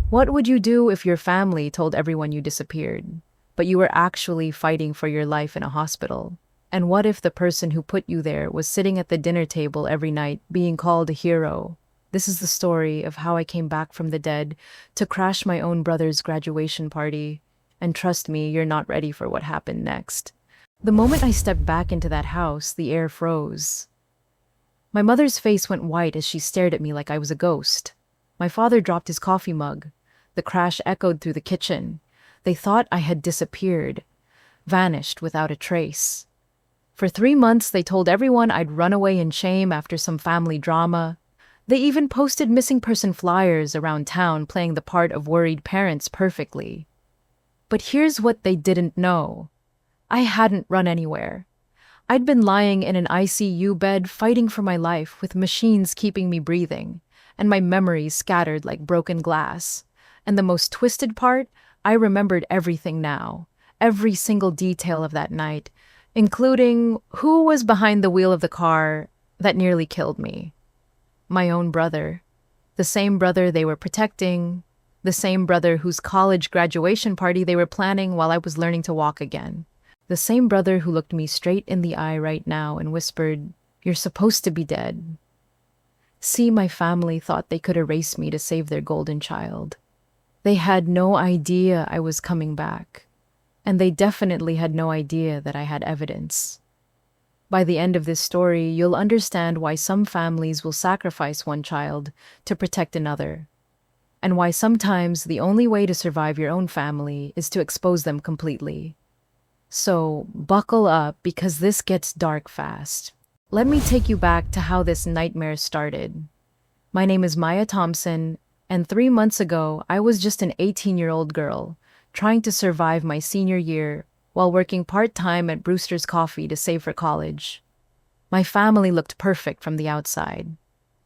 What would you do if your family told everyone you disappeared, but you were actually fighting for your life in a hospital? And what if the person who put you there was sitting at the dinner table every night being called a hero? This is the story of how I came back from the dead to crash my own brother's graduation party. And trust me, you're not ready for what happened next. The moment I stepped back into that house, the air froze. My mother's face went white as she stared at me like I was a ghost. My father dropped his coffee mug. The crash echoed through the kitchen. They thought I had disappeared, vanished without a trace. For 3 months, they told everyone I'd run away in shame after some family drama. They even posted missing person flyers around town playing the part of worried parents perfectly. But here's what they didn't know. I hadn't run anywhere. I'd been lying in an ICU bed fighting for my life with machines keeping me breathing, and my memories scattered like broken glass. And the most twisted part, I remembered everything now, every single detail of that night, including who was behind the wheel of the car that nearly killed me. My own brother. The same brother they were protecting, the same brother whose college graduation party they were planning while I was learning to walk again. The same brother who looked me straight in the eye right now and whispered, "You're supposed to be dead." See, my family thought they could erase me to save their golden child. They had no idea I was coming back, and they definitely had no idea that I had evidence. By the end of this story, you'll understand why some families will sacrifice one child to protect another, and why sometimes the only way to survive your own family is to expose them completely. So, buckle up because this gets dark fast. Let me take you back to how this nightmare started. My name is Maya Thompson, and 3 months ago, I was just an 18-year-old girl trying to survive my senior year while working part-time at Brewster's Coffee to save for college. My family looked perfect from the outside.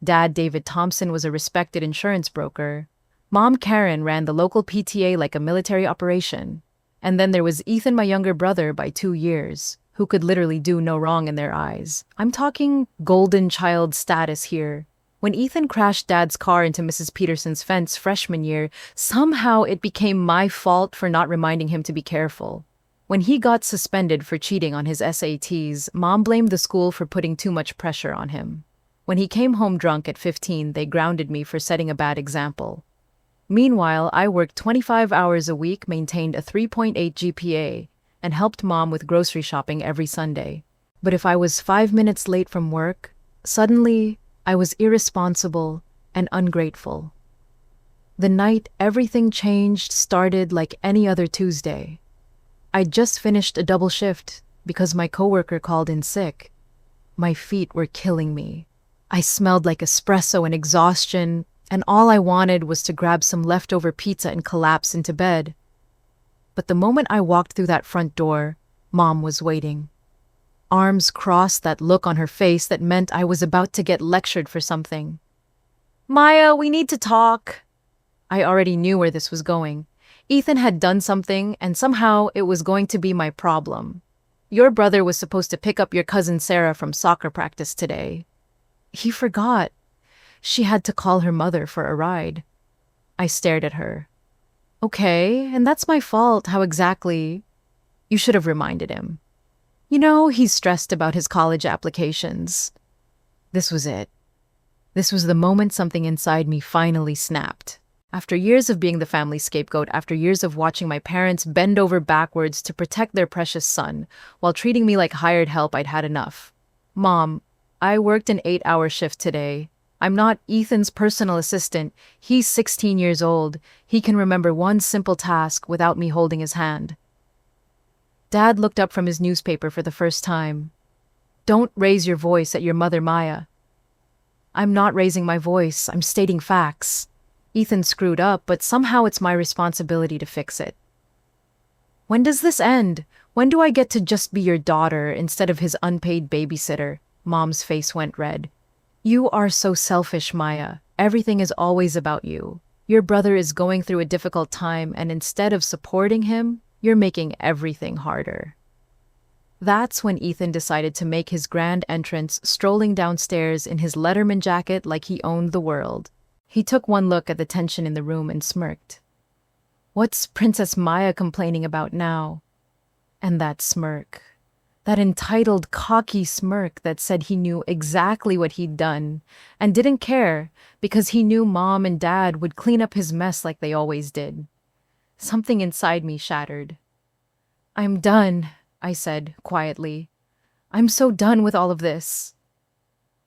Dad, David Thompson, was a respected insurance broker. Mom, Karen, ran the local PTA like a military operation. And then there was Ethan, my younger brother by 2 years, who could literally do no wrong in their eyes. I'm talking golden child status here. When Ethan crashed Dad's car into Mrs. Peterson's fence freshman year, somehow it became my fault for not reminding him to be careful. When he got suspended for cheating on his SATs, Mom blamed the school for putting too much pressure on him. When he came home drunk at 15, they grounded me for setting a bad example. Meanwhile, I worked 25 hours a week, maintained a 3.8 GPA, and helped Mom with grocery shopping every Sunday. But if I was 5 minutes late from work, suddenly I was irresponsible and ungrateful. The night everything changed started like any other Tuesday. I'd just finished a double shift because my coworker called in sick. My feet were killing me. I smelled like espresso and exhaustion, and all I wanted was to grab some leftover pizza and collapse into bed. But the moment I walked through that front door, Mom was waiting. Arms crossed, that look on her face that meant I was about to get lectured for something. "Maya, we need to talk." I already knew where this was going. Ethan had done something, and somehow it was going to be my problem. "Your brother was supposed to pick up your cousin Sarah from soccer practice today. He forgot. She had to call her mother for a ride." I stared at her. "Okay, and that's my fault. How exactly?" "You should have reminded him. You know, he's stressed about his college applications." This was it. This was the moment something inside me finally snapped. After years of being the family scapegoat, after years of watching my parents bend over backwards to protect their precious son, while treating me like hired help, I'd had enough. "Mom, I worked an 8-hour shift today. I'm not Ethan's personal assistant. He's 16 years old. He can remember one simple task without me holding his hand." Dad looked up from his newspaper for the first time. "Don't raise your voice at your mother, Maya." "I'm not raising my voice. I'm stating facts. Ethan screwed up, but somehow it's my responsibility to fix it." "When does this end? When do I get to just be your daughter instead of his unpaid babysitter?" Mom's face went red. "You are so selfish, Maya. Everything is always about you. Your brother is going through a difficult time, and instead of supporting him, you're making everything harder." That's when Ethan decided to make his grand entrance, strolling downstairs in his Letterman jacket like he owned the world. He took one look at the tension in the room and smirked. What's Princess Maya complaining about now? And that smirk. That entitled, cocky smirk that said he knew exactly what he'd done and didn't care because he knew Mom and Dad would clean up his mess like they always did. Something inside me shattered. I'm done, I said quietly. I'm so done with all of this.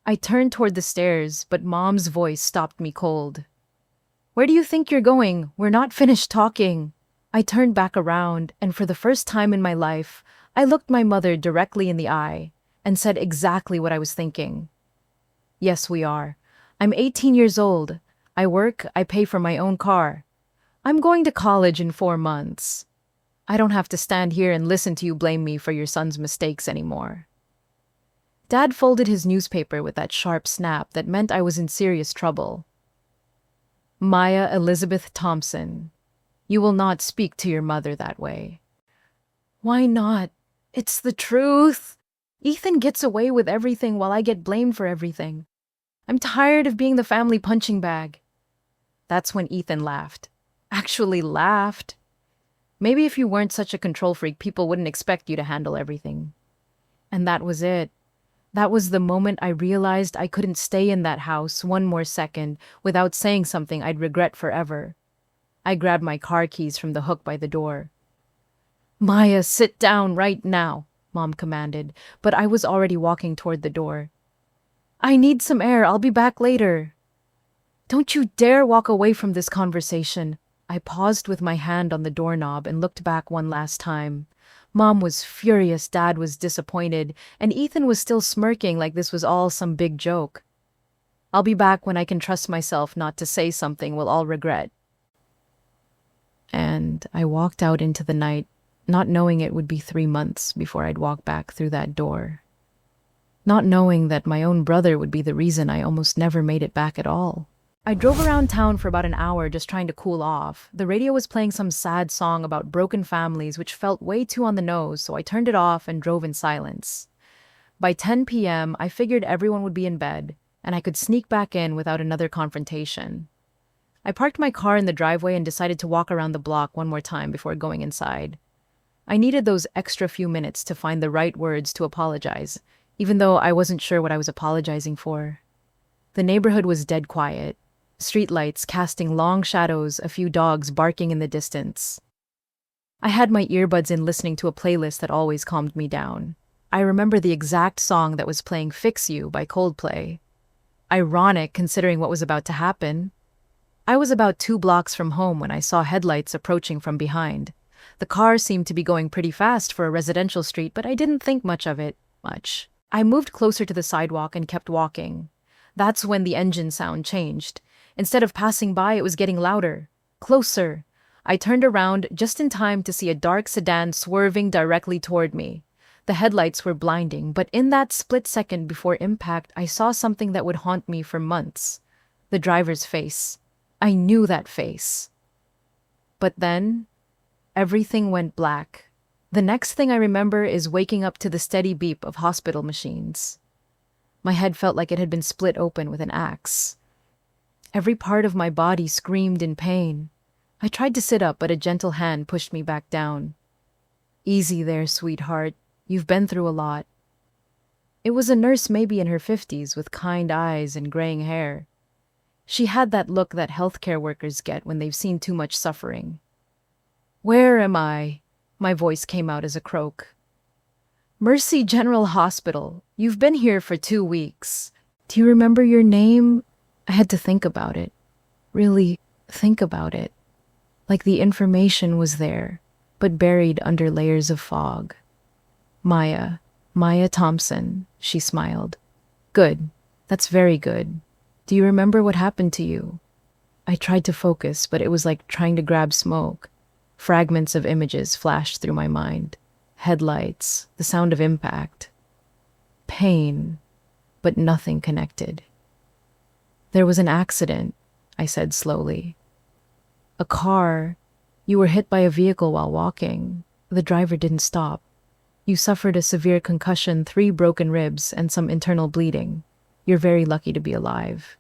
I turned toward the stairs, but Mom's voice stopped me cold. Where do you think you're going? We're not finished talking. I turned back around, and for the first time in my life, I looked my mother directly in the eye and said exactly what I was thinking. Yes, we are. I'm 18 years old. I work, I pay for my own car. I'm going to college in 4 months. I don't have to stand here and listen to you blame me for your son's mistakes anymore. Dad folded his newspaper with that sharp snap that meant I was in serious trouble. Maya Elizabeth Thompson, you will not speak to your mother that way. Why not? It's the truth. Ethan gets away with everything while I get blamed for everything. I'm tired of being the family punching bag. That's when Ethan laughed. Actually laughed. Maybe if you weren't such a control freak, people wouldn't expect you to handle everything. And that was it. That was the moment I realized I couldn't stay in that house one more second without saying something I'd regret forever. I grabbed my car keys from the hook by the door. Maya, sit down right now, Mom commanded, but I was already walking toward the door. I need some air. I'll be back later. Don't you dare walk away from this conversation. I paused with my hand on the doorknob and looked back one last time. Mom was furious, Dad was disappointed, and Ethan was still smirking like this was all some big joke. I'll be back when I can trust myself not to say something we'll all regret. And I walked out into the night, not knowing it would be 3 months before I'd walk back through that door. Not knowing that my own brother would be the reason I almost never made it back at all. I drove around town for about an hour just trying to cool off. The radio was playing some sad song about broken families, which felt way too on the nose, so I turned it off and drove in silence. By 10 p.m., I figured everyone would be in bed, and I could sneak back in without another confrontation. I parked my car in the driveway and decided to walk around the block one more time before going inside. I needed those extra few minutes to find the right words to apologize, even though I wasn't sure what I was apologizing for. The neighborhood was dead quiet. Streetlights casting long shadows, a few dogs barking in the distance. I had my earbuds in listening to a playlist that always calmed me down. I remember the exact song that was playing Fix You by Coldplay. Ironic considering what was about to happen. I was about 2 blocks from home when I saw headlights approaching from behind. The car seemed to be going pretty fast for a residential street, but I didn't think much of it. I moved closer to the sidewalk and kept walking. That's when the engine sound changed. Instead of passing by, it was getting louder. Closer. I turned around just in time to see a dark sedan swerving directly toward me. The headlights were blinding, but in that split second before impact, I saw something that would haunt me for months. The driver's face. I knew that face. But then, everything went black. The next thing I remember is waking up to the steady beep of hospital machines. My head felt like it had been split open with an axe. Every part of my body screamed in pain. I tried to sit up, but a gentle hand pushed me back down. Easy there, sweetheart. You've been through a lot. It was a nurse maybe in her 50s with kind eyes and graying hair. She had that look that healthcare workers get when they've seen too much suffering. Where am I? My voice came out as a croak. Mercy General Hospital. You've been here for 2 weeks. Do you remember your name? I had to think about it. Really think about it. Like the information was there, but buried under layers of fog. Maya Thompson, she smiled. Good. That's very good. Do you remember what happened to you? I tried to focus, but it was like trying to grab smoke. Fragments of images flashed through my mind. Headlights, the sound of impact. Pain, but nothing connected. There was an accident, I said slowly. A car. You were hit by a vehicle while walking. The driver didn't stop. You suffered a severe concussion, 3 broken ribs, and some internal bleeding. You're very lucky to be alive.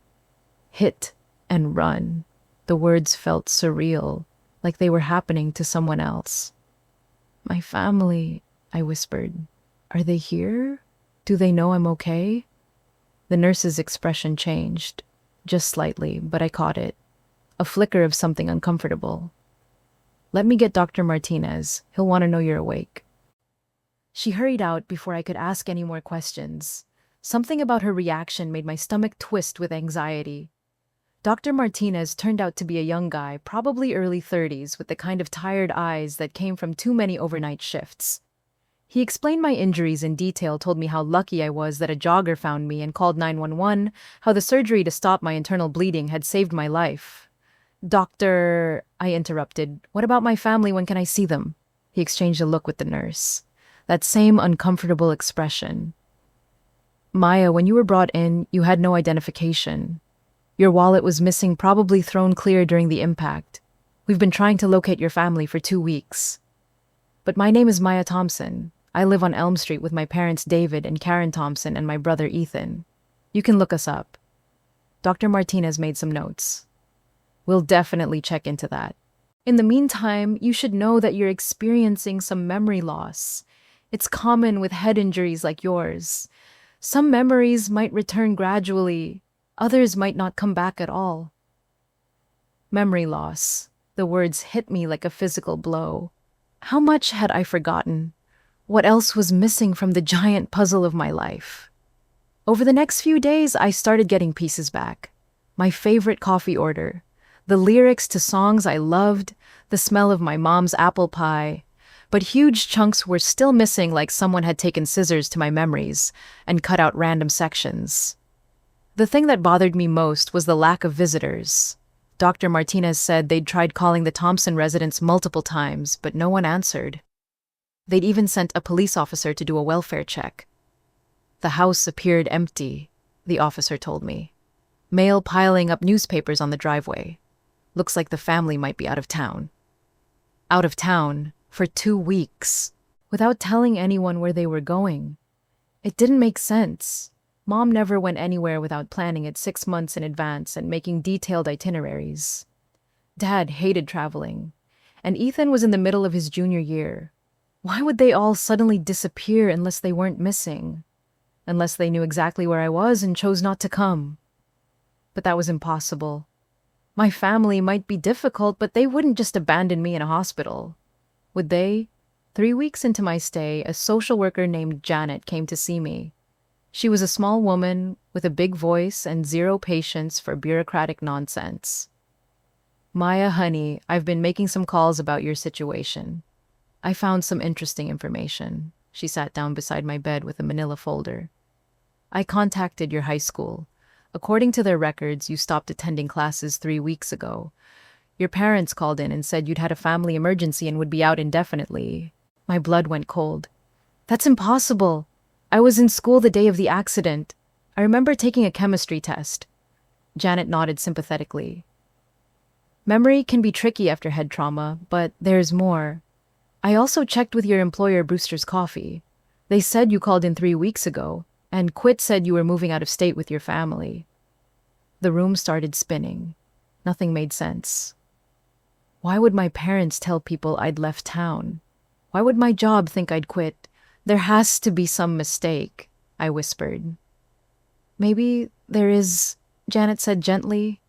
Hit and run. The words felt surreal, like they were happening to someone else. My family, I whispered. Are they here? Do they know I'm okay? The nurse's expression changed, just slightly, but I caught it. A flicker of something uncomfortable. Let me get Dr. Martinez. He'll want to know you're awake. She hurried out before I could ask any more questions. Something about her reaction made my stomach twist with anxiety. Dr. Martinez turned out to be a young guy, probably early 30s, with the kind of tired eyes that came from too many overnight shifts. He explained my injuries in detail, told me how lucky I was that a jogger found me and called 911, how the surgery to stop my internal bleeding had saved my life. Doctor, I interrupted, what about my family? When can I see them? He exchanged a look with the nurse. That same uncomfortable expression. Maya, when you were brought in, you had no identification. Your wallet was missing, probably thrown clear during the impact. We've been trying to locate your family for 2 weeks. But my name is Maya Thompson. I live on Elm Street with my parents David and Karen Thompson and my brother Ethan. You can look us up. Dr. Martinez made some notes. We'll definitely check into that. In the meantime, you should know that you're experiencing some memory loss. It's common with head injuries like yours. Some memories might return gradually, others might not come back at all. Memory loss. The words hit me like a physical blow. How much had I forgotten? What else was missing from the giant puzzle of my life? Over the next few days, I started getting pieces back. My favorite coffee order, the lyrics to songs I loved, the smell of my mom's apple pie. But huge chunks were still missing, like someone had taken scissors to my memories and cut out random sections. The thing that bothered me most was the lack of visitors. Dr. Martinez said they'd tried calling the Thompson residence multiple times, but no one answered. They'd even sent a police officer to do a welfare check. The house appeared empty, the officer told me. Mail piling up newspapers on the driveway. Looks like the family might be out of town. Out of town for 2 weeks, without telling anyone where they were going. It didn't make sense. Mom never went anywhere without planning it 6 months in advance and making detailed itineraries. Dad hated traveling, and Ethan was in the middle of his junior year. Why would they all suddenly disappear unless they weren't missing? Unless they knew exactly where I was and chose not to come. But that was impossible. My family might be difficult, but they wouldn't just abandon me in a hospital. Would they? 3 weeks into my stay, a social worker named Janet came to see me. She was a small woman with a big voice and zero patience for bureaucratic nonsense. Maya, honey, I've been making some calls about your situation. I found some interesting information. She sat down beside my bed with a manila folder. I contacted your high school. According to their records, you stopped attending classes 3 weeks ago. Your parents called in and said you'd had a family emergency and would be out indefinitely. My blood went cold. That's impossible. I was in school the day of the accident. I remember taking a chemistry test. Janet nodded sympathetically. Memory can be tricky after head trauma, but there's more. I also checked with your employer, Brewster's Coffee. They said you called in 3 weeks ago, and Quit said you were moving out of state with your family. The room started spinning. Nothing made sense. Why would my parents tell people I'd left town? Why would my job think I'd quit? There has to be some mistake, I whispered. Maybe there is, Janet said gently.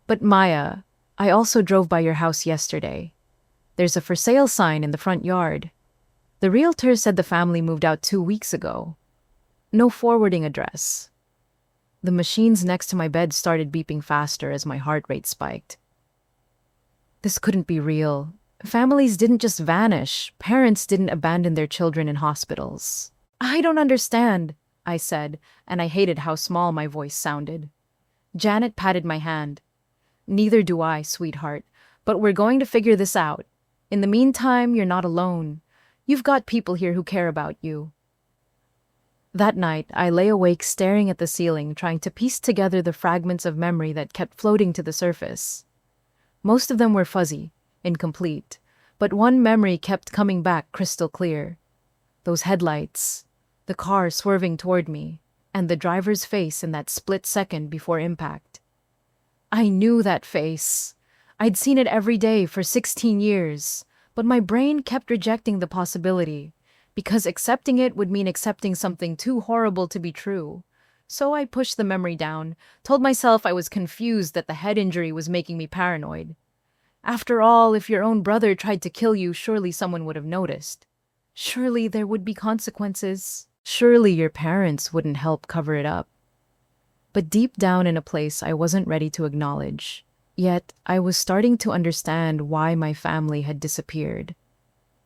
But Maya, I also drove by your house yesterday. There's a for sale sign in the front yard. The realtor said the family moved out 2 weeks ago. No forwarding address. The machines next to my bed started beeping faster as my heart rate spiked. This couldn't be real. Families didn't just vanish. Parents didn't abandon their children in hospitals. I don't understand, I said, and I hated how small my voice sounded. Janet patted my hand. Neither do I, sweetheart, but we're going to figure this out. In the meantime, you're not alone. You've got people here who care about you. That night, I lay awake staring at the ceiling, trying to piece together the fragments of memory that kept floating to the surface. Most of them were fuzzy, incomplete, but one memory kept coming back crystal clear. Those headlights, the car swerving toward me, and the driver's face in that split second before impact. I knew that face. I'd seen it every day for 16 years, but my brain kept rejecting the possibility, because accepting it would mean accepting something too horrible to be true. So I pushed the memory down, told myself I was confused that the head injury was making me paranoid. After all, if your own brother tried to kill you, surely someone would have noticed. Surely there would be consequences. Surely your parents wouldn't help cover it up. But deep down in a place I wasn't ready to acknowledge. Yet I was starting to understand why my family had disappeared.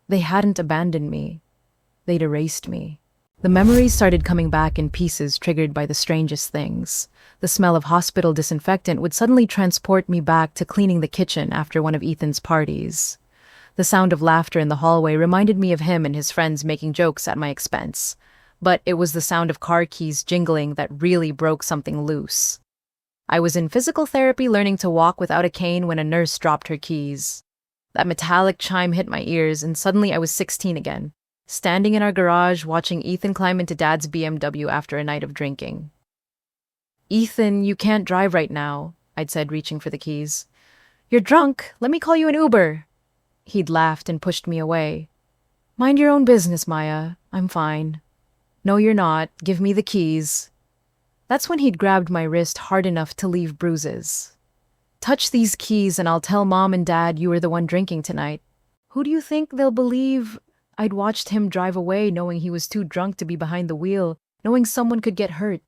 They hadn't abandoned me. They'd erased me. The memories started coming back in pieces triggered by the strangest things. The smell of hospital disinfectant would suddenly transport me back to cleaning the kitchen after one of Ethan's parties. The sound of laughter in the hallway reminded me of him and his friends making jokes at my expense. But it was the sound of car keys jingling that really broke something loose. I was in physical therapy learning to walk without a cane when a nurse dropped her keys. That metallic chime hit my ears, and suddenly I was 16 again, standing in our garage watching Ethan climb into Dad's BMW after a night of drinking. "Ethan, you can't drive right now," I'd said, reaching for the keys. "You're drunk. Let me call you an Uber." He'd laughed and pushed me away. "Mind your own business, Maya. I'm fine." "No, you're not. Give me the keys." That's when he'd grabbed my wrist hard enough to leave bruises. "Touch these keys and I'll tell Mom and Dad you were the one drinking tonight." Who do you think they'll believe? I'd watched him drive away knowing he was too drunk to be behind the wheel, knowing someone could get hurt.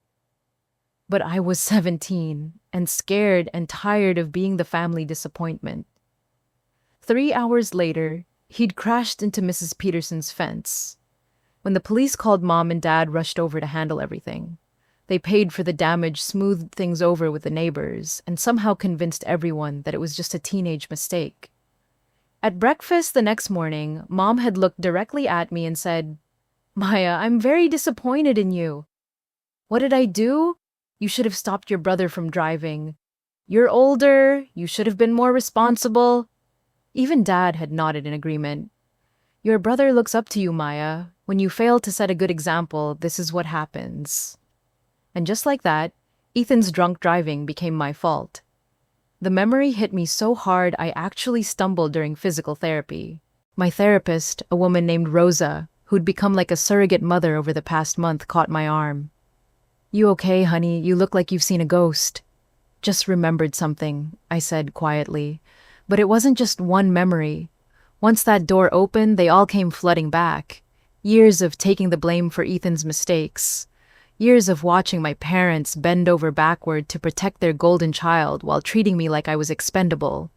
But I was 17, and scared and tired of being the family disappointment. 3 hours later, he'd crashed into Mrs. Peterson's fence. When the police called, Mom and Dad rushed over to handle everything. They paid for the damage, smoothed things over with the neighbors, and somehow convinced everyone that it was just a teenage mistake. At breakfast the next morning, Mom had looked directly at me and said, "Maya, I'm very disappointed in you." "What did I do?" "You should have stopped your brother from driving. You're older, you should have been more responsible." Even Dad had nodded in agreement. "Your brother looks up to you, Maya. When you fail to set a good example, this is what happens." And just like that, Ethan's drunk driving became my fault. The memory hit me so hard I actually stumbled during physical therapy. My therapist, a woman named Rosa, who'd become like a surrogate mother over the past month, caught my arm. "You okay, honey? You look like you've seen a ghost." "Just remembered something," I said quietly. But it wasn't just one memory. Once that door opened, they all came flooding back. Years of taking the blame for Ethan's mistakes. Years of watching my parents bend over backward to protect their golden child while treating me like I was expendable.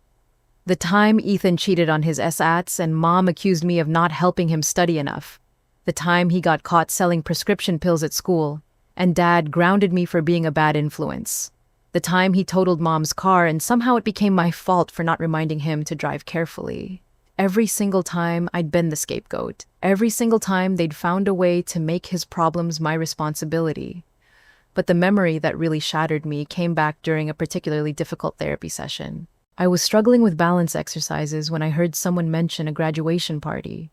The time Ethan cheated on his SATs and Mom accused me of not helping him study enough. The time he got caught selling prescription pills at school, and Dad grounded me for being a bad influence. The time he totaled Mom's car and somehow it became my fault for not reminding him to drive carefully. Every single time I'd been the scapegoat. Every single time they'd found a way to make his problems my responsibility. But the memory that really shattered me came back during a particularly difficult therapy session. I was struggling with balance exercises when I heard someone mention a graduation party.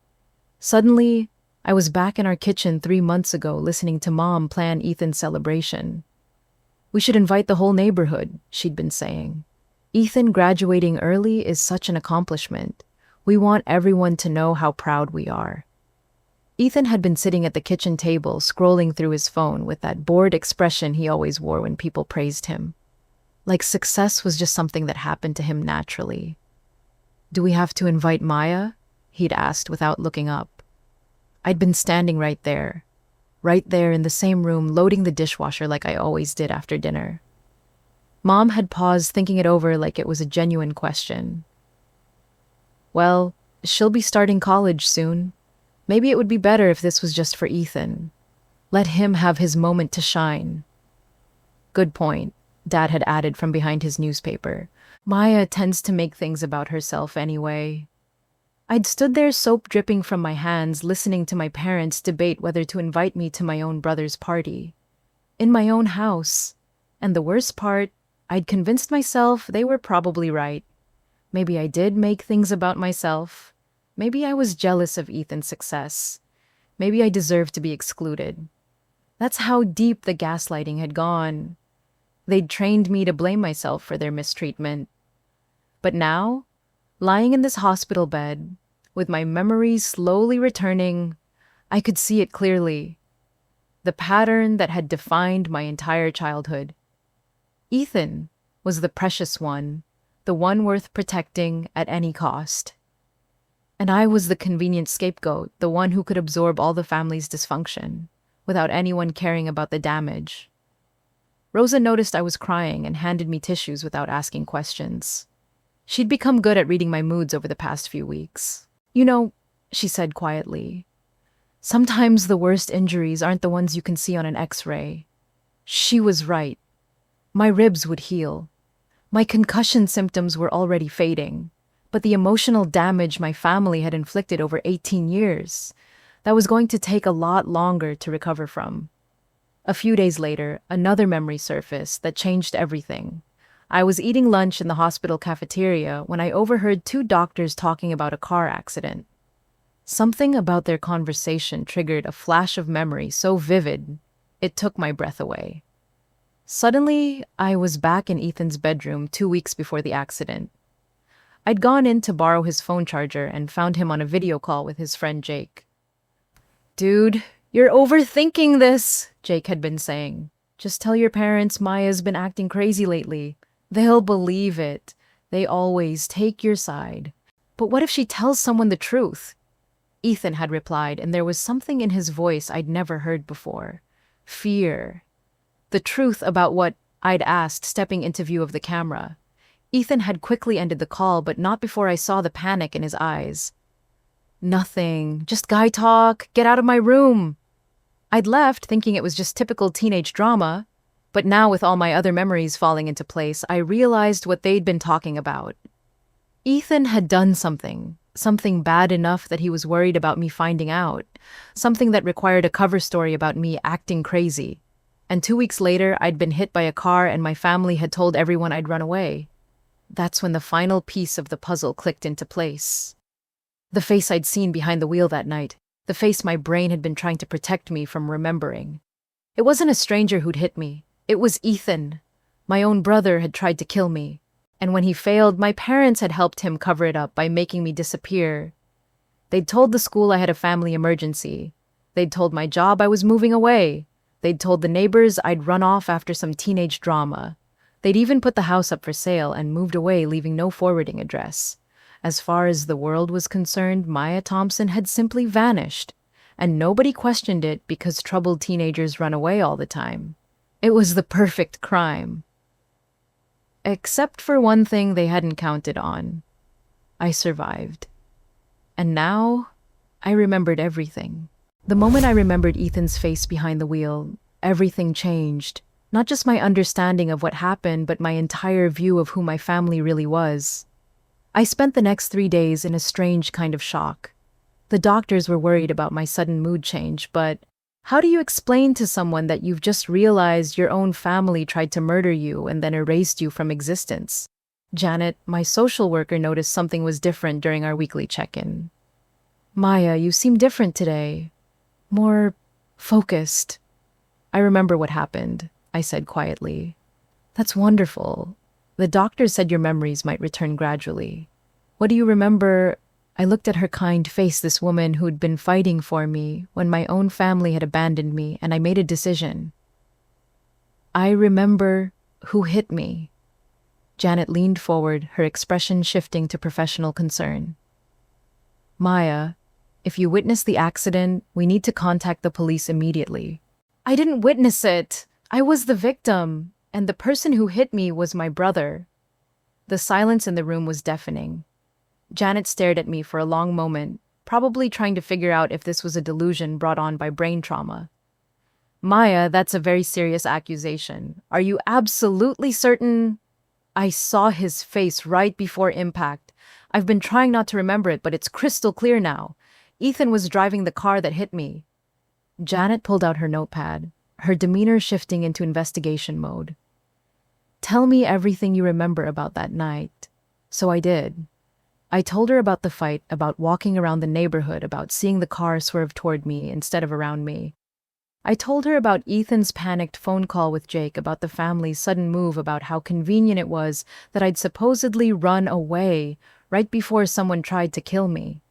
Suddenly, I was back in our kitchen 3 months ago listening to Mom plan Ethan's celebration. "We should invite the whole neighborhood," she'd been saying. "Ethan graduating early is such an accomplishment. We want everyone to know how proud we are." Ethan had been sitting at the kitchen table, scrolling through his phone with that bored expression he always wore when people praised him. Like success was just something that happened to him naturally. "Do we have to invite Maya?" he'd asked without looking up. I'd been standing right there in the same room, loading the dishwasher like I always did after dinner. Mom had paused, thinking it over like it was a genuine question. "Well, she'll be starting college soon. Maybe it would be better if this was just for Ethan. Let him have his moment to shine." "Good point," Dad had added from behind his newspaper. "Maya tends to make things about herself anyway." I'd stood there, soap dripping from my hands, listening to my parents debate whether to invite me to my own brother's party. In my own house. And the worst part, I'd convinced myself they were probably right. Maybe I did make things about myself. Maybe I was jealous of Ethan's success. Maybe I deserved to be excluded. That's how deep the gaslighting had gone. They'd trained me to blame myself for their mistreatment. But now, lying in this hospital bed, with my memories slowly returning, I could see it clearly. The pattern that had defined my entire childhood. Ethan was the precious one, the one worth protecting at any cost. And I was the convenient scapegoat, the one who could absorb all the family's dysfunction, without anyone caring about the damage. Rosa noticed I was crying and handed me tissues without asking questions. She'd become good at reading my moods over the past few weeks. You know, she said quietly, sometimes the worst injuries aren't the ones you can see on an X-ray. She was right. My ribs would heal. My concussion symptoms were already fading, but the emotional damage my family had inflicted over 18 years, that was going to take a lot longer to recover from. A few days later, another memory surfaced that changed everything. I was eating lunch in the hospital cafeteria when I overheard two doctors talking about a car accident. Something about their conversation triggered a flash of memory so vivid, it took my breath away. Suddenly, I was back in Ethan's bedroom 2 weeks before the accident. I'd gone in to borrow his phone charger and found him on a video call with his friend Jake. "Dude, you're overthinking this," Jake had been saying. "Just tell your parents Maya's been acting crazy lately. They'll believe it. They always take your side." "But what if she tells someone the truth?" Ethan had replied, and there was something in his voice I'd never heard before. Fear. The truth about what I'd asked, stepping into view of the camera. Ethan had quickly ended the call, but not before I saw the panic in his eyes. "Nothing. Just guy talk. Get out of my room." I'd left thinking it was just typical teenage drama, but now with all my other memories falling into place, I realized what they'd been talking about. Ethan had done something bad enough that he was worried about me finding out, something that required a cover story about me acting crazy. And 2 weeks later, I'd been hit by a car and my family had told everyone I'd run away. That's when the final piece of the puzzle clicked into place. The face I'd seen behind the wheel that night, the face my brain had been trying to protect me from remembering. It wasn't a stranger who'd hit me. It was Ethan. My own brother had tried to kill me. And when he failed, my parents had helped him cover it up by making me disappear. They'd told the school I had a family emergency. They'd told my job I was moving away. They'd told the neighbors I'd run off after some teenage drama. They'd even put the house up for sale and moved away, leaving no forwarding address. As far as the world was concerned, Maya Thompson had simply vanished, and nobody questioned it because troubled teenagers run away all the time. It was the perfect crime. Except for one thing they hadn't counted on. I survived. And now, I remembered everything. The moment I remembered Ethan's face behind the wheel, everything changed. Not just my understanding of what happened, but my entire view of who my family really was. I spent the next 3 days in a strange kind of shock. The doctors were worried about my sudden mood change, but how do you explain to someone that you've just realized your own family tried to murder you and then erased you from existence? Janet, my social worker, noticed something was different during our weekly check-in. "Maya, you seem different today. More focused." "I remember what happened," I said quietly. "That's wonderful. The doctor said your memories might return gradually. What do you remember?" I looked at her kind face, this woman who'd been fighting for me when my own family had abandoned me, and I made a decision. "I remember who hit me." Janet leaned forward, her expression shifting to professional concern. "Maya, if you witnessed the accident, we need to contact the police immediately." "I didn't witness it. I was the victim, and the person who hit me was my brother." The silence in the room was deafening. Janet stared at me for a long moment, probably trying to figure out if this was a delusion brought on by brain trauma. "Maya, that's a very serious accusation. Are you absolutely certain?" I saw his face right before impact. I've been trying not to remember it, but it's crystal clear now. Ethan was driving the car that hit me. Janet pulled out her notepad, her demeanor shifting into investigation mode. "Tell me everything you remember about that night." So I did. I told her about the fight, about walking around the neighborhood, about seeing the car swerve toward me instead of around me. I told her about Ethan's panicked phone call with Jake about the family's sudden move, about how convenient it was that I'd supposedly run away right before someone tried to kill me.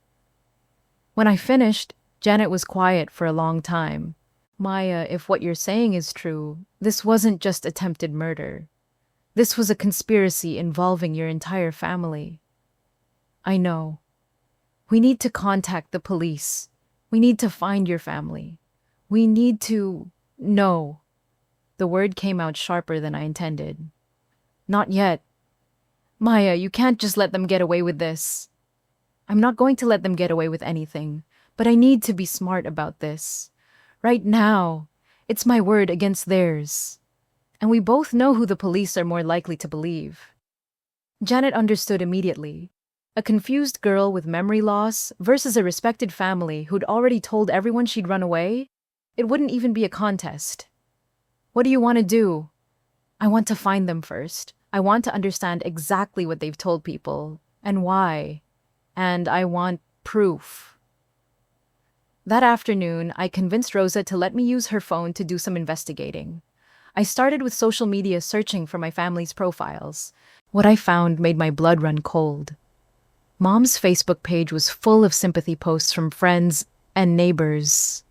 When I finished, Janet was quiet for a long time. Maya, if what you're saying is true, this wasn't just attempted murder. This was a conspiracy involving your entire family. I know. We need to contact the police. We need to find your family. We need to... No. The word came out sharper than I intended. Not yet. Maya, you can't just let them get away with this. I'm not going to let them get away with anything, but I need to be smart about this. Right now, it's my word against theirs. And we both know who the police are more likely to believe. Janet understood immediately. A confused girl with memory loss versus a respected family who'd already told everyone she'd run away? It wouldn't even be a contest. What do you want to do? I want to find them first. I want to understand exactly what they've told people and why. And I want proof. That afternoon, I convinced Rosa to let me use her phone to do some investigating. I started with social media searching for my family's profiles. What I found made my blood run cold. Mom's Facebook page was full of sympathy posts from friends and neighbors.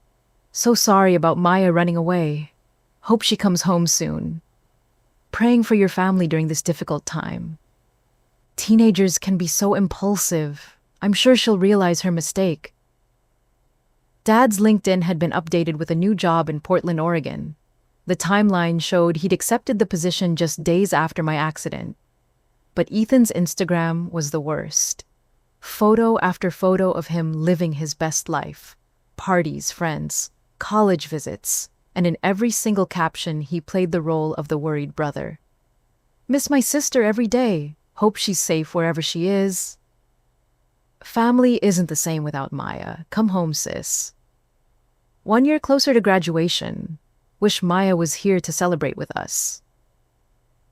So sorry about Maya running away. Hope she comes home soon. Praying for your family during this difficult time. Teenagers can be so impulsive. I'm sure she'll realize her mistake. Dad's LinkedIn had been updated with a new job in Portland, Oregon. The timeline showed he'd accepted the position just days after my accident. But Ethan's Instagram was the worst. Photo after photo of him living his best life. Parties, friends, college visits, and in every single caption he played the role of the worried brother. Miss my sister every day. Hope she's safe wherever she is. Family isn't the same without Maya. Come home, sis. 1 year closer to graduation. Wish Maya was here to celebrate with us.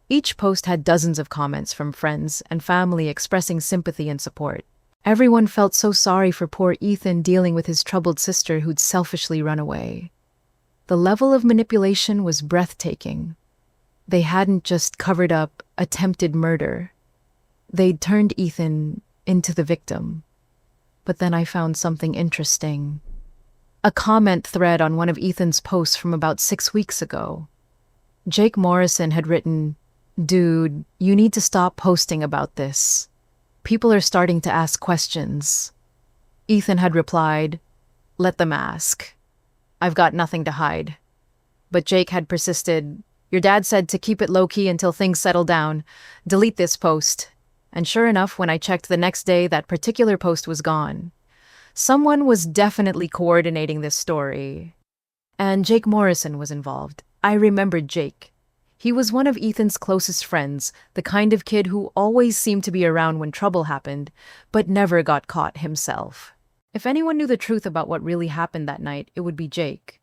Each post had dozens of comments from friends and family expressing sympathy and support. Everyone felt so sorry for poor Ethan dealing with his troubled sister who'd selfishly run away. The level of manipulation was breathtaking. They hadn't just covered up attempted murder. They'd turned Ethan into the victim. But then I found something interesting. A comment thread on one of Ethan's posts from about 6 weeks ago. Jake Morrison had written, "Dude, you need to stop posting about this. People are starting to ask questions." Ethan had replied, "Let them ask. I've got nothing to hide." But Jake had persisted, "Your dad said to keep it low-key until things settle down. Delete this post." And sure enough, when I checked the next day, that particular post was gone. Someone was definitely coordinating this story. And Jake Morrison was involved. I remembered Jake. He was one of Ethan's closest friends, the kind of kid who always seemed to be around when trouble happened, but never got caught himself. If anyone knew the truth about what really happened that night, it would be Jake.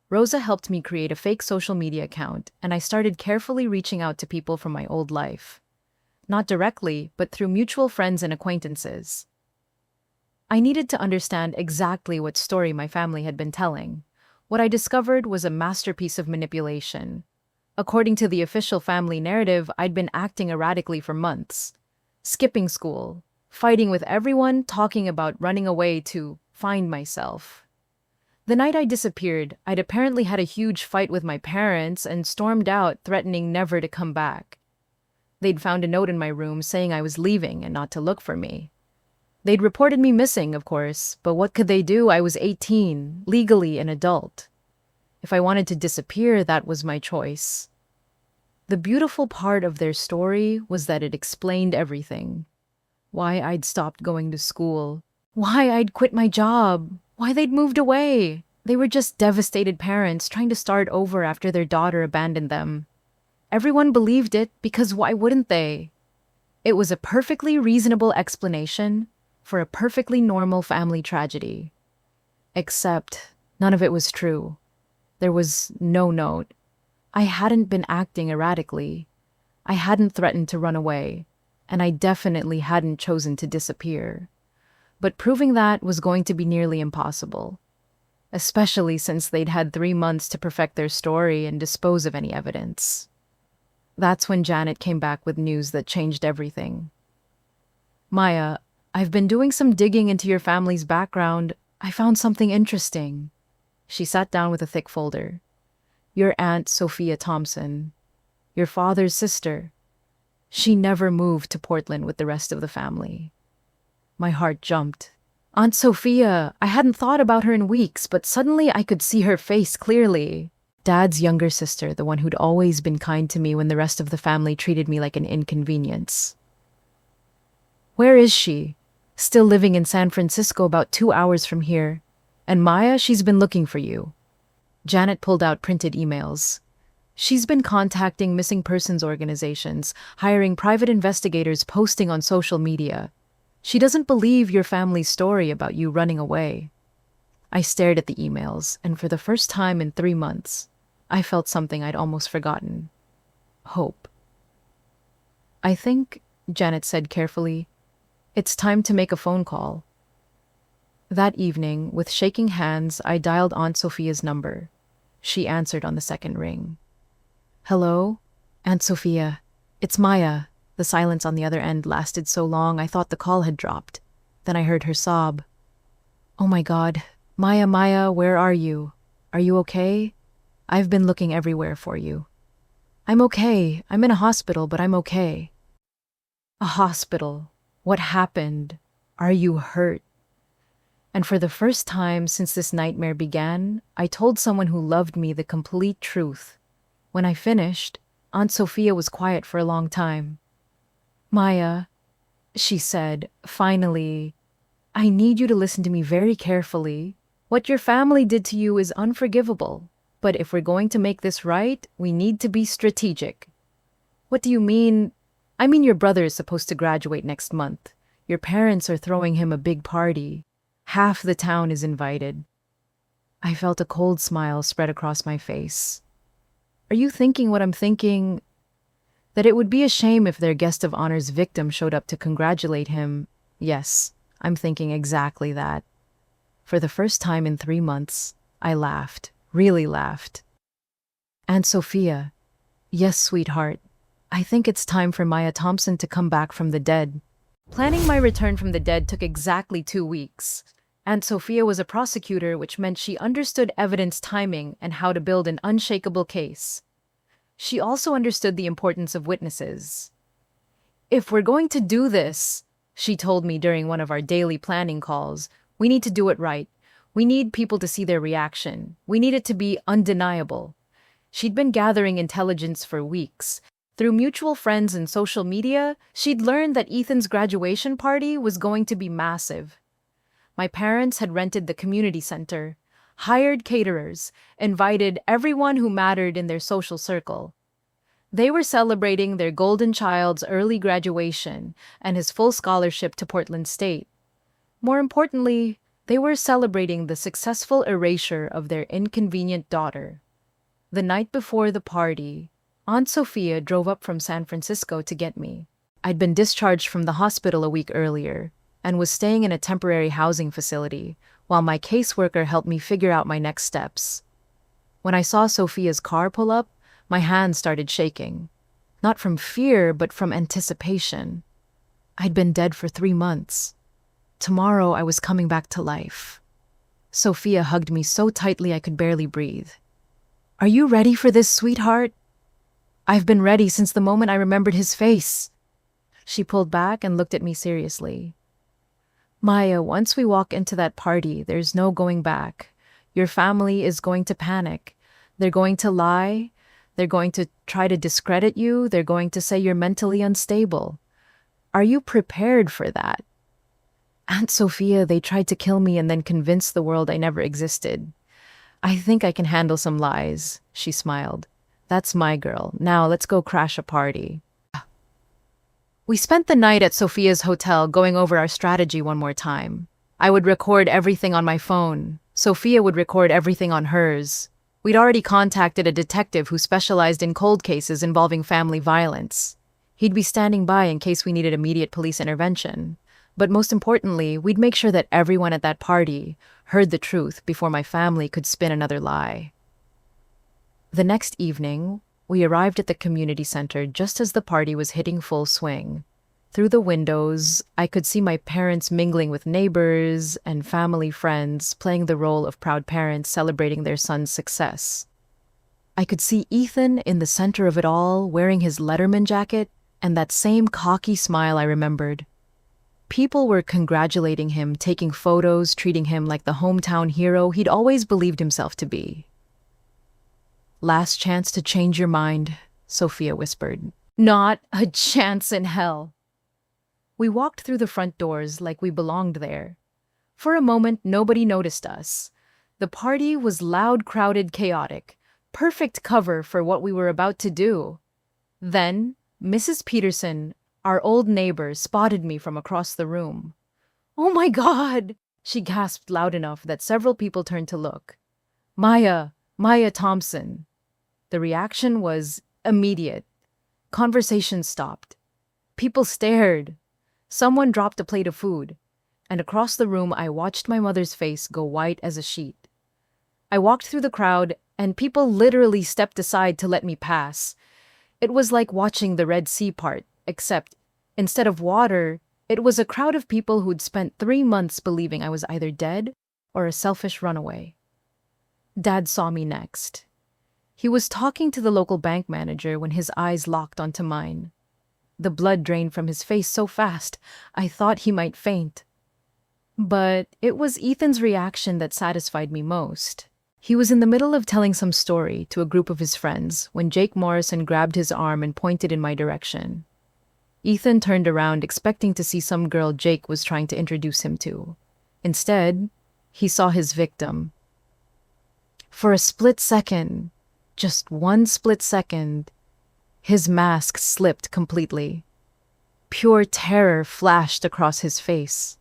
Rosa helped me create a fake social media account, and I started carefully reaching out to people from my old life. Not directly, but through mutual friends and acquaintances. I needed to understand exactly what story my family had been telling. What I discovered was a masterpiece of manipulation. According to the official family narrative, I'd been acting erratically for months. Skipping school, fighting with everyone, talking about running away to find myself. The night I disappeared, I'd apparently had a huge fight with my parents and stormed out, threatening never to come back. They'd found a note in my room saying I was leaving and not to look for me. They'd reported me missing, of course, but what could they do? I was 18, legally an adult. If I wanted to disappear, that was my choice. The beautiful part of their story was that it explained everything. Why I'd stopped going to school. Why I'd quit my job. Why they'd moved away. They were just devastated parents trying to start over after their daughter abandoned them. Everyone believed it because why wouldn't they? It was a perfectly reasonable explanation for a perfectly normal family tragedy. Except none of it was true. There was no note. I hadn't been acting erratically. I hadn't threatened to run away, and I definitely hadn't chosen to disappear. But proving that was going to be nearly impossible. especially since they'd had 3 months to perfect their story and dispose of any evidence. That's when Janet came back with news that changed everything. Maya, I've been doing some digging into your family's background. I found something interesting. She sat down with a thick folder. Your Aunt Sophia Thompson, your father's sister. She never moved to Portland with the rest of the family. My heart jumped. Aunt Sophia, I hadn't thought about her in weeks, but suddenly I could see her face clearly. Dad's younger sister, the one who'd always been kind to me when the rest of the family treated me like an inconvenience. Where is she? Still living in San Francisco, about 2 hours from here. And Maya, she's been looking for you. Janet pulled out printed emails. She's been contacting missing persons organizations, hiring private investigators, posting on social media. She doesn't believe your family's story about you running away. I stared at the emails, and for the first time in 3 months, I felt something I'd almost forgotten. Hope. I think, Janet said carefully, it's time to make a phone call. That evening, with shaking hands, I dialed Aunt Sophia's number. She answered on the second ring. Hello? Aunt Sophia. It's Maya. The silence on the other end lasted so long I thought the call had dropped. Then I heard her sob. Oh my God. Maya, Maya, where are you? Are you okay? I've been looking everywhere for you. I'm okay. I'm in a hospital, but I'm okay. A hospital. What happened? Are you hurt? And for the first time since this nightmare began, I told someone who loved me the complete truth. When I finished, Aunt Sophia was quiet for a long time. Maya, she said, finally, I need you to listen to me very carefully. What your family did to you is unforgivable. But if we're going to make this right, we need to be strategic. What do you mean? I mean your brother is supposed to graduate next month. Your parents are throwing him a big party. Half the town is invited. I felt a cold smile spread across my face. Are you thinking what I'm thinking? That it would be a shame if their guest of honor's victim showed up to congratulate him? Yes, I'm thinking exactly that. For the first time in 3 months, I laughed, really laughed. Aunt Sophia, yes, sweetheart, I think it's time for Maya Thompson to come back from the dead. Planning my return from the dead took exactly 2 weeks. Aunt Sophia was a prosecutor, which meant she understood evidence timing and how to build an unshakable case. She also understood the importance of witnesses. If we're going to do this, she told me during one of our daily planning calls, we need to do it right. We need people to see their reaction. We need it to be undeniable. She'd been gathering intelligence for weeks. Through mutual friends and social media, she'd learned that Ethan's graduation party was going to be massive. My parents had rented the community center, hired caterers, invited everyone who mattered in their social circle. They were celebrating their golden child's early graduation and his full scholarship to Portland State. More importantly, they were celebrating the successful erasure of their inconvenient daughter. The night before the party, Aunt Sophia drove up from San Francisco to get me. I'd been discharged from the hospital a week earlier and was staying in a temporary housing facility while my caseworker helped me figure out my next steps. When I saw Sophia's car pull up, my hands started shaking. Not from fear, but from anticipation. I'd been dead for 3 months. Tomorrow I was coming back to life. Sophia hugged me so tightly I could barely breathe. Are you ready for this, sweetheart? I've been ready since the moment I remembered his face. She pulled back and looked at me seriously. Maya, once we walk into that party, there's no going back. Your family is going to panic. They're going to lie. They're going to try to discredit you. They're going to say you're mentally unstable. Are you prepared for that? Aunt Sophia, they tried to kill me and then convinced the world I never existed. I think I can handle some lies, she smiled. That's my girl. Now let's go crash a party. We spent the night at Sophia's hotel going over our strategy one more time. I would record everything on my phone. Sophia would record everything on hers. We'd already contacted a detective who specialized in cold cases involving family violence. He'd be standing by in case we needed immediate police intervention. But most importantly, we'd make sure that everyone at that party heard the truth before my family could spin another lie. The next evening, we arrived at the community center just as the party was hitting full swing. Through the windows, I could see my parents mingling with neighbors and family friends, playing the role of proud parents celebrating their son's success. I could see Ethan in the center of it all, wearing his Letterman jacket and that same cocky smile I remembered. People were congratulating him, taking photos, treating him like the hometown hero he'd always believed himself to be. "Last chance to change your mind," Sophia whispered. "Not a chance in hell." We walked through the front doors like we belonged there. For a moment, nobody noticed us. The party was loud, crowded, chaotic. Perfect cover for what we were about to do. Then, Mrs. Peterson, our old neighbor, spotted me from across the room. "Oh my God!" she gasped loud enough that several people turned to look. Maya Thompson." The reaction was immediate. Conversation stopped. People stared. Someone dropped a plate of food, and across the room I watched my mother's face go white as a sheet. I walked through the crowd, and people literally stepped aside to let me pass. It was like watching the Red Sea part, except instead of water, it was a crowd of people who'd spent 3 months believing I was either dead or a selfish runaway. Dad saw me next. He was talking to the local bank manager when his eyes locked onto mine. The blood drained from his face so fast, I thought he might faint. But it was Ethan's reaction that satisfied me most. He was in the middle of telling some story to a group of his friends when Jake Morrison grabbed his arm and pointed in my direction. Ethan turned around expecting to see some girl Jake was trying to introduce him to. Instead, he saw his victim. For a split second, just one split second, his mask slipped completely. Pure terror flashed across his face.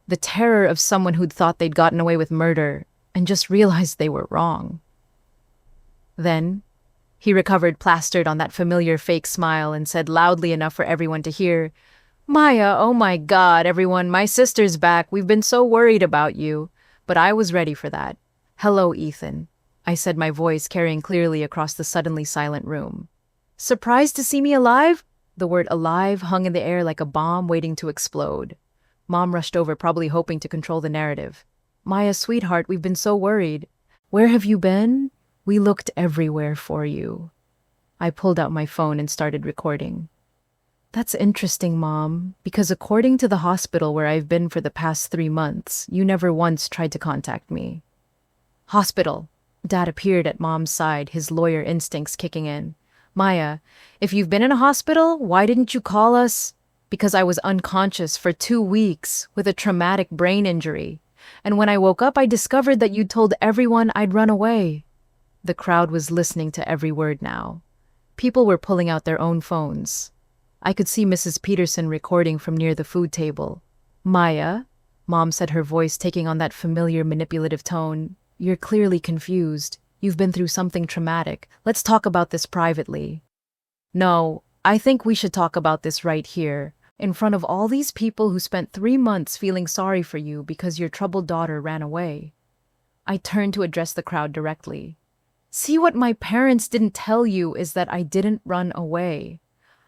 The terror of someone who'd thought they'd gotten away with murder and just realized they were wrong. Then, he recovered plastered on that familiar fake smile and said loudly enough for everyone to hear, "Maya, oh my God, everyone, my sister's back. We've been so worried about you." But I was ready for that. "Hello, Ethan," I said, my voice carrying clearly across the suddenly silent room. "Surprised to see me alive?" The word alive hung in the air like a bomb waiting to explode. Mom rushed over, probably hoping to control the narrative. "Maya, sweetheart, we've been so worried. Where have you been? We looked everywhere for you." I pulled out my phone and started recording. "That's interesting, Mom, because according to the hospital where I've been for the past 3 months, you never once tried to contact me." "Hospital." Dad appeared at Mom's side, his lawyer instincts kicking in. "Maya, if you've been in a hospital, why didn't you call us?" "Because I was unconscious for 2 weeks with a traumatic brain injury. And when I woke up, I discovered that you'd told everyone I'd run away." The crowd was listening to every word now. People were pulling out their own phones. I could see Mrs. Peterson recording from near the food table. "Maya," Mom said, her voice taking on that familiar manipulative tone, "you're clearly confused. You've been through something traumatic. Let's talk about this privately." "No, I think we should talk about this right here, in front of all these people who spent 3 months feeling sorry for you because your troubled daughter ran away." I turned to address the crowd directly. "See, what my parents didn't tell you is that I didn't run away.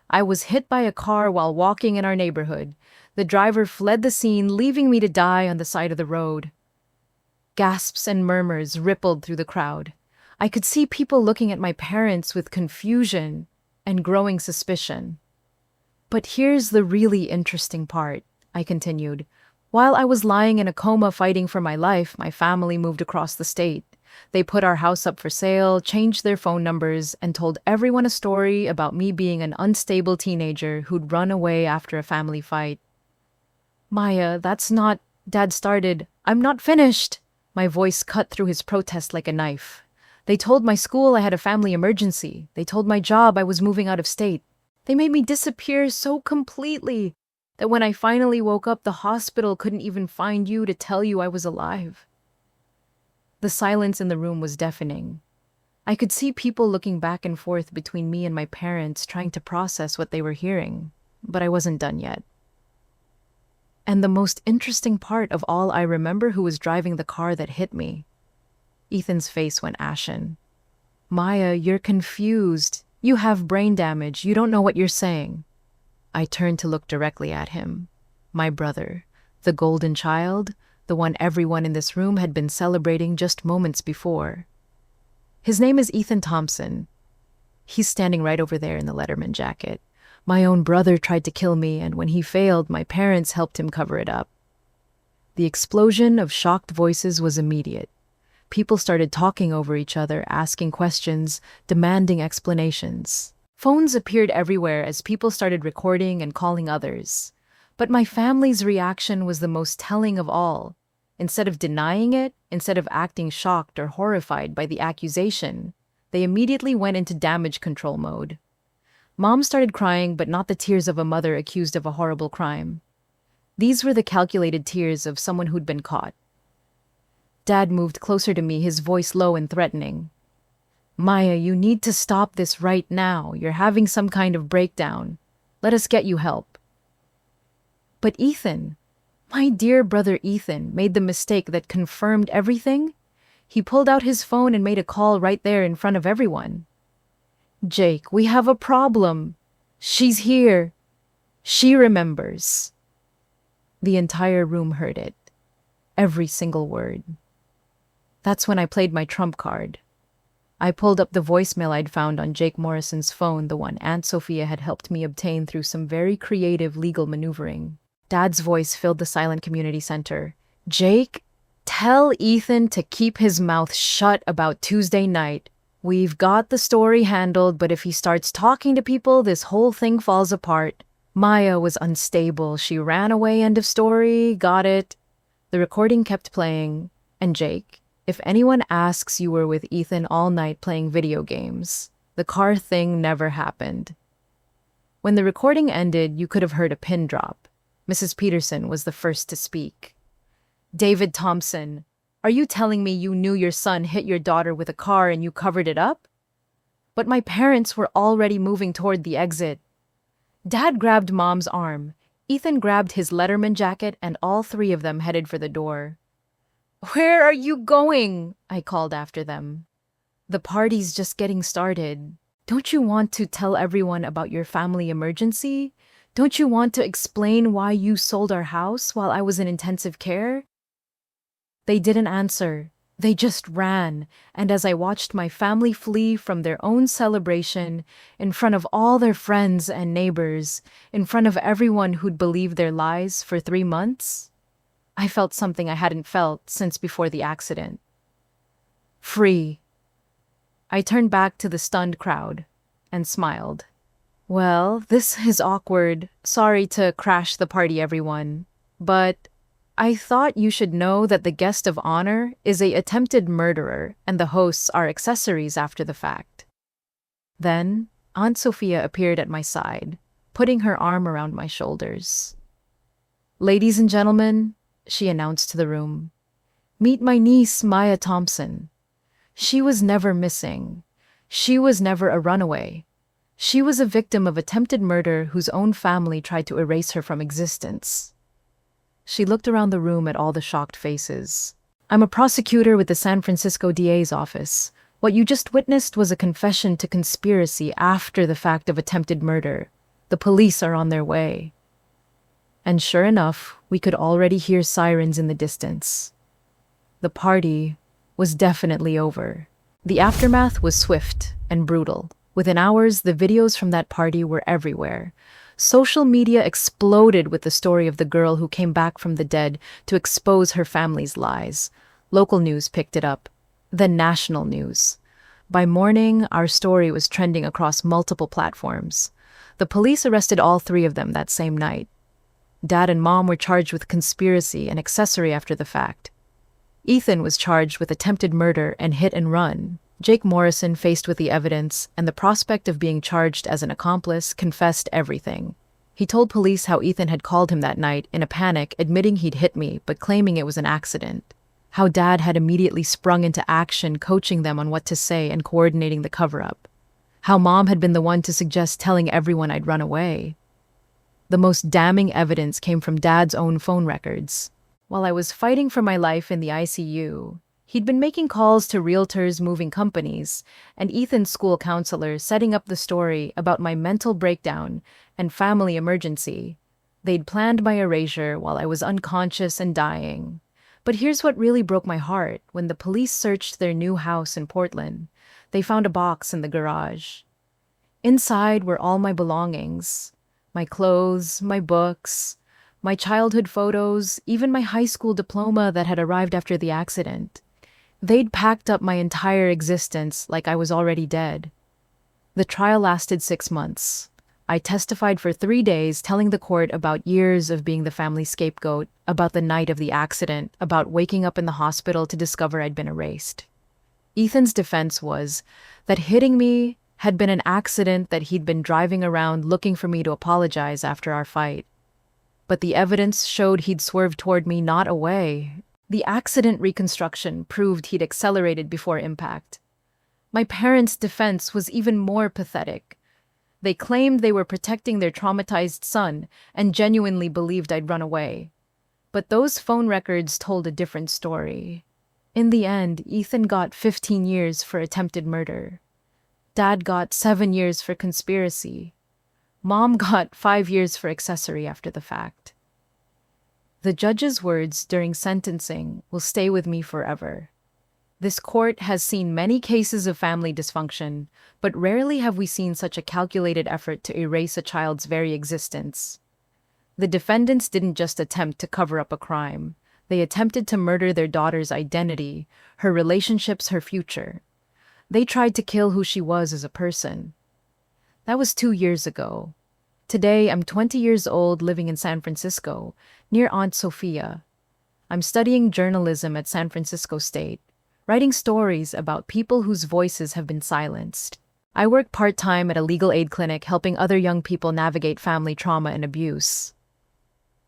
I was hit by a car while walking in our neighborhood. The driver fled the scene, leaving me to die on the side of the road." Gasps and murmurs rippled through the crowd. I could see people looking at my parents with confusion and growing suspicion. "But here's the really interesting part," I continued. "While I was lying in a coma fighting for my life, my family moved across the state. They put our house up for sale, changed their phone numbers, and told everyone a story about me being an unstable teenager who'd run away after a family fight." "Maya, that's not—" Dad started. "I'm not finished." My voice cut through his protest like a knife. "They told my school I had a family emergency. They told my job I was moving out of state. They made me disappear so completely that when I finally woke up, the hospital couldn't even find you to tell you I was alive." The silence in the room was deafening. I could see people looking back and forth between me and my parents, trying to process what they were hearing, but I wasn't done yet. And the most interesting part of all, I remember who was driving the car that hit me. Ethan's face went ashen. Maya, you're confused. You have brain damage. You don't know what you're saying. I turned to look directly at him. My brother, the golden child, the one everyone in this room had been celebrating just moments before. His name is Ethan Thompson. He's standing right over there in the Letterman jacket. My own brother tried to kill me, and when he failed, my parents helped him cover it up. The explosion of shocked voices was immediate. People started talking over each other, asking questions, demanding explanations. Phones appeared everywhere as people started recording and calling others. But my family's reaction was the most telling of all. Instead of denying it, instead of acting shocked or horrified by the accusation, they immediately went into damage control mode. Mom started crying, but not the tears of a mother accused of a horrible crime. These were the calculated tears of someone who'd been caught. Dad moved closer to me, his voice low and threatening. Maya, you need to stop this right now. You're having some kind of breakdown. Let us get you help. But Ethan, my dear brother Ethan, made the mistake that confirmed everything. He pulled out his phone and made a call right there in front of everyone. Jake, we have a problem. She's here. She remembers. The entire room heard it. Every single word. That's when I played my trump card. I pulled up the voicemail I'd found on Jake Morrison's phone, the one Aunt Sophia had helped me obtain through some very creative legal maneuvering. Dad's voice filled the silent community center. Jake, tell Ethan to keep his mouth shut about Tuesday night. We've got the story handled, but if he starts talking to people, this whole thing falls apart. Maya was unstable. She ran away, end of story. Got it. The recording kept playing. And Jake, if anyone asks, you were with Ethan all night playing video games. The car thing never happened. When the recording ended, you could have heard a pin drop. Mrs. Peterson was the first to speak. David Thompson, are you telling me you knew your son hit your daughter with a car and you covered it up? But my parents were already moving toward the exit. Dad grabbed Mom's arm. Ethan grabbed his Letterman jacket, and all three of them headed for the door. Where are you going? I called after them. The party's just getting started. Don't you want to tell everyone about your family emergency? Don't you want to explain why you sold our house while I was in intensive care? They didn't answer. They just ran, and as I watched my family flee from their own celebration, in front of all their friends and neighbors, in front of everyone who'd believed their lies for 3 months, I felt something I hadn't felt since before the accident. Free. I turned back to the stunned crowd and smiled. Well, this is awkward. Sorry to crash the party, everyone. But I thought you should know that the guest of honor is an attempted murderer and the hosts are accessories after the fact. Then, Aunt Sophia appeared at my side, putting her arm around my shoulders. Ladies and gentlemen, she announced to the room, meet my niece, Maya Thompson. She was never missing. She was never a runaway. She was a victim of attempted murder whose own family tried to erase her from existence. She looked around the room at all the shocked faces. I'm a prosecutor with the San Francisco DA's office. What you just witnessed was a confession to conspiracy after the fact of attempted murder. The police are on their way. And sure enough, we could already hear sirens in the distance. The party was definitely over. The aftermath was swift and brutal. Within hours, the videos from that party were everywhere. Social media exploded with the story of the girl who came back from the dead to expose her family's lies. Local news picked it up, then national news. By morning, our story was trending across multiple platforms. The police arrested all three of them that same night. Dad and Mom were charged with conspiracy and accessory after the fact. Ethan was charged with attempted murder and hit and run. Jake Morrison, faced with the evidence and the prospect of being charged as an accomplice, confessed everything. He told police how Ethan had called him that night in a panic, admitting he'd hit me, but claiming it was an accident. How Dad had immediately sprung into action, coaching them on what to say and coordinating the cover-up. How Mom had been the one to suggest telling everyone I'd run away. the most damning evidence came from Dad's own phone records. While I was fighting for my life in the ICU, he'd been making calls to realtors moving companies and Ethan's school counselor setting up the story about my mental breakdown and family emergency. They'd planned my erasure while I was unconscious and dying. But here's what really broke my heart. When the police searched their new house in Portland, they found a box in the garage. Inside were all my belongings, my clothes, my books, my childhood photos, even my high school diploma that had arrived after the accident. They'd packed up my entire existence like I was already dead. The trial lasted 6 months. I testified for 3 days, telling the court about years of being the family scapegoat, about the night of the accident, about waking up in the hospital to discover I'd been erased. Ethan's defense was that hitting me had been an accident, that he'd been driving around looking for me to apologize after our fight. But the evidence showed he'd swerved toward me, not away. The accident reconstruction proved he'd accelerated before impact. My parents' defense was even more pathetic. They claimed they were protecting their traumatized son and genuinely believed I'd run away. But those phone records told a different story. In the end, Ethan got 15 years for attempted murder. Dad got 7 years for conspiracy. Mom got 5 years for accessory after the fact. The judge's words during sentencing will stay with me forever. This court has seen many cases of family dysfunction, but rarely have we seen such a calculated effort to erase a child's very existence. The defendants didn't just attempt to cover up a crime. They attempted to murder their daughter's identity, her relationships, her future. They tried to kill who she was as a person. That was 2 years ago. Today, I'm 20 years old, living in San Francisco, near Aunt Sophia. I'm studying journalism at San Francisco State, writing stories about people whose voices have been silenced. I work part-time at a legal aid clinic, helping other young people navigate family trauma and abuse.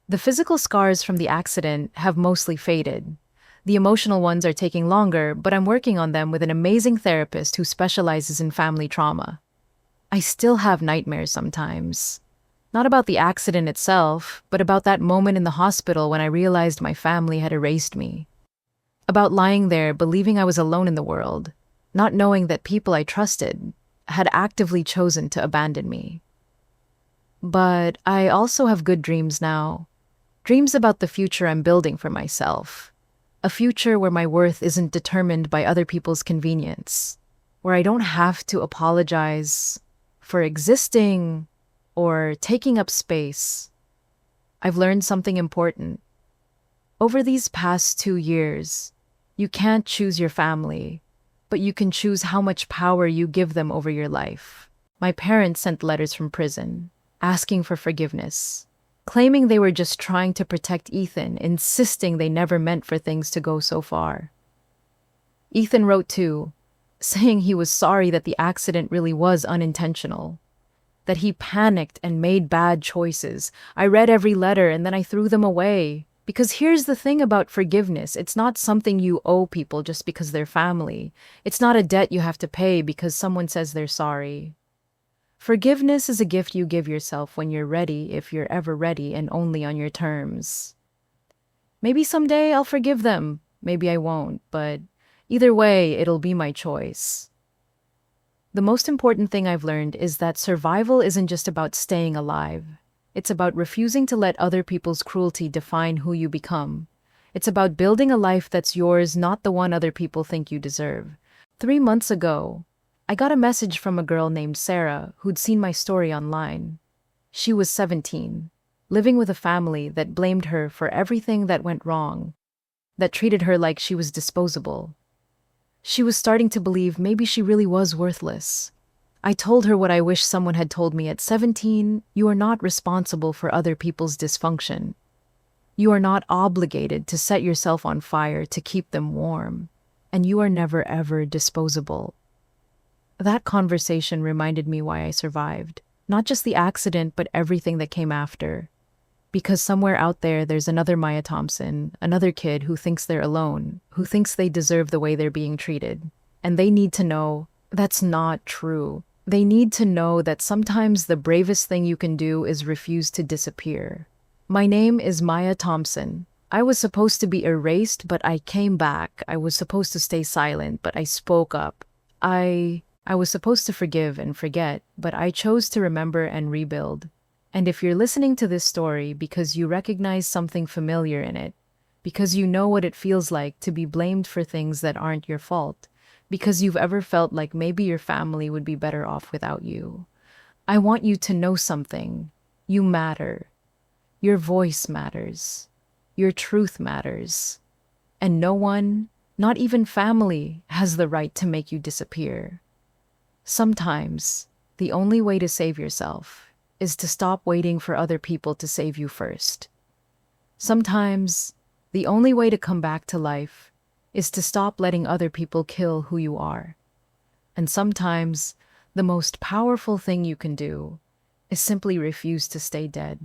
The physical scars from the accident have mostly faded. The emotional ones are taking longer, but I'm working on them with an amazing therapist who specializes in family trauma. I still have nightmares sometimes. Not about the accident itself, but about that moment in the hospital when I realized my family had erased me. About lying there, believing I was alone in the world, not knowing that people I trusted had actively chosen to abandon me. But I also have good dreams now. Dreams about the future I'm building for myself. A future where my worth isn't determined by other people's convenience, where I don't have to apologize for existing or taking up space. I've learned something important. Over these past 2 years, you can't choose your family, but you can choose how much power you give them over your life. My parents sent letters from prison, asking for forgiveness, claiming they were just trying to protect Ethan, insisting they never meant for things to go so far. Ethan wrote too, saying he was sorry that the accident really was unintentional, that he panicked and made bad choices. I read every letter and then I threw them away. Because here's the thing about forgiveness. It's not something you owe people just because they're family. It's not a debt you have to pay because someone says they're sorry. Forgiveness is a gift you give yourself when you're ready, if you're ever ready, and only on your terms. Maybe someday I'll forgive them. Maybe I won't, but either way, it'll be my choice. The most important thing I've learned is that survival isn't just about staying alive. It's about refusing to let other people's cruelty define who you become. It's about building a life that's yours, not the one other people think you deserve. 3 months ago, I got a message from a girl named Sarah who'd seen my story online. She was 17, living with a family that blamed her for everything that went wrong, that treated her like she was disposable. She was starting to believe maybe she really was worthless. I told her what I wish someone had told me at 17, you are not responsible for other people's dysfunction. You are not obligated to set yourself on fire to keep them warm, and you are never ever disposable. That conversation reminded me why I survived. Not just the accident, but everything that came after. Because somewhere out there, there's another Maya Thompson, another kid who thinks they're alone, who thinks they deserve the way they're being treated. And they need to know that's not true. They need to know that sometimes the bravest thing you can do is refuse to disappear. My name is Maya Thompson. I was supposed to be erased, but I came back. I was supposed to stay silent, but I spoke up. I was supposed to forgive and forget, but I chose to remember and rebuild. And if you're listening to this story because you recognize something familiar in it, because you know what it feels like to be blamed for things that aren't your fault, because you've ever felt like maybe your family would be better off without you, I want you to know something. You matter. Your voice matters. Your truth matters. And no one, not even family, has the right to make you disappear. Sometimes, the only way to save yourself is to stop waiting for other people to save you first. Sometimes, the only way to come back to life is to stop letting other people kill who you are. And sometimes, the most powerful thing you can do is simply refuse to stay dead.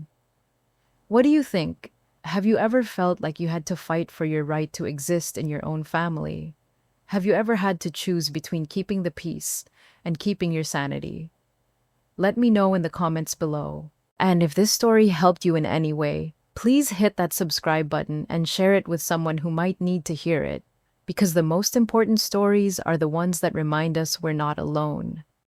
What do you think? Have you ever felt like you had to fight for your right to exist in your own family? Have you ever had to choose between keeping the peace and keeping your sanity? Let me know in the comments below. And if this story helped you in any way, please hit that subscribe button and share it with someone who might need to hear it, because the most important stories are the ones that remind us we're not alone.